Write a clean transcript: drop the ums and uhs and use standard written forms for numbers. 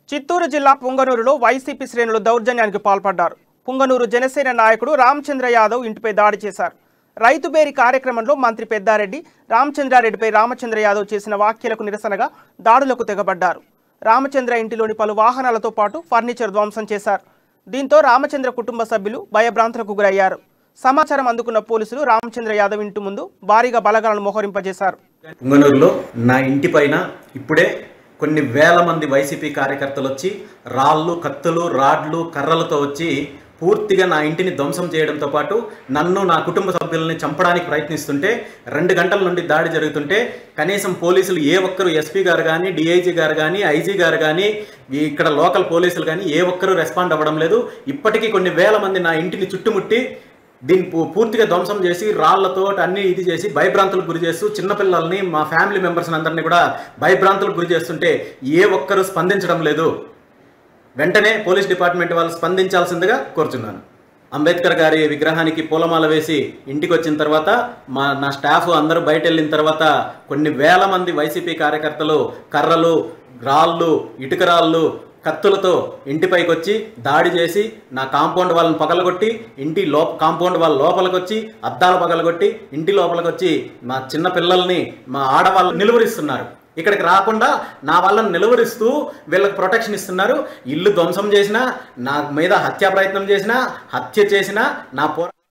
చిత్తూరు జిల్లా పుంగనూరులో వైసీపీ శ్రేణులు దౌర్జన్యానికి పాల్పడ్డారు. పుంగనూరు జనసేన నాయకుడు రామచంద్ర యాదవ్ ఇంటిపై దాడి చేశారు. రైతు బేరీ కార్యక్రమంలో మంత్రి పెద్దారెడ్డి రామచంద్రారెడ్డిపై రామచంద్ర యాదవ్ చేసిన వ్యాఖ్యలకు నిరసనగా దాడులకు తెగబడ్డారు. రామచంద్ర ఇంటిలోని పలు వాహనాలతో పాటు ఫర్నిచర్ ధ్వంసం చేశారు. దీంతో రామచంద్ర కుటుంబ సభ్యులు భయభ్రాంతులకు గురయ్యారు. సమాచారం అందుకున్న పోలీసులు రామచంద్ర యాదవ్ ఇంటి ముందు భారీగా బలగాలను మోహరింపజేశారు. పుంగనూరులో నా ఇంటి పైన ఇప్పుడే కొన్ని వేల మంది వైసీపీ కార్యకర్తలు వచ్చి రాళ్ళు, కత్తులు, రాడ్లు, కర్రలతో వచ్చి పూర్తిగా నా ఇంటిని ధ్వంసం చేయడంతో పాటు నన్ను, నా కుటుంబ సభ్యులని చంపడానికి ప్రయత్నిస్తుంటే 2 గంటల నుండి దాడి జరుగుతుంటే కనీసం పోలీసులు ఏ ఒక్కరు, ఎస్పీ గారు కానీ, డిఐజీ గారు కానీ, ఐజీ గారు కానీ, ఇక్కడ లోకల్ పోలీసులు కానీ ఏ ఒక్కరు రెస్పాండ్ అవ్వడం లేదు. ఇప్పటికీ కొన్ని వేల మంది నా ఇంటిని చుట్టుముట్టి దీన్ని పూర్తిగా ధ్వంసం చేసి రాళ్లతో అన్ని ఇది చేసి భయభ్రాంతులకు గురి చేస్తూ చిన్నపిల్లల్ని, మా ఫ్యామిలీ మెంబర్స్ని అందరినీ కూడా భయభ్రాంతులకు గురి చేస్తుంటే ఏ ఒక్కరు స్పందించడం లేదు. వెంటనే పోలీస్ డిపార్ట్మెంట్ వాళ్ళు స్పందించాల్సిందిగా కోరుచున్నాను. అంబేద్కర్ గారి విగ్రహానికి పూలమాల వేసి ఇంటికి వచ్చిన తర్వాత నా స్టాఫ్ అందరూ బయట వెళ్ళిన తర్వాత కొన్ని వేల మంది వైసీపీ కార్యకర్తలు కర్రలు, రాళ్ళు, ఇటుకరాళ్ళు, కత్తులతో ఇంటిపైకి వచ్చి దాడి చేసి నా కాంపౌండ్ వాళ్ళని పగలగొట్టి కాంపౌండ్ వాళ్ళ లోపలికి వచ్చి అద్దాలు పగలగొట్టి ఇంటి లోపలికి వచ్చి మా చిన్న పిల్లల్ని, మా ఆడవాళ్ళని నిలువరిస్తున్నారు. ఇక్కడికి రాకుండా నా వాళ్ళని నిలువరిస్తూ వీళ్ళకి ప్రొటెక్షన్ ఇస్తున్నారు. ఇల్లు ధ్వంసం చేసినా, నా మీద హత్యా ప్రయత్నం చేసినా, హత్య చేసినా నా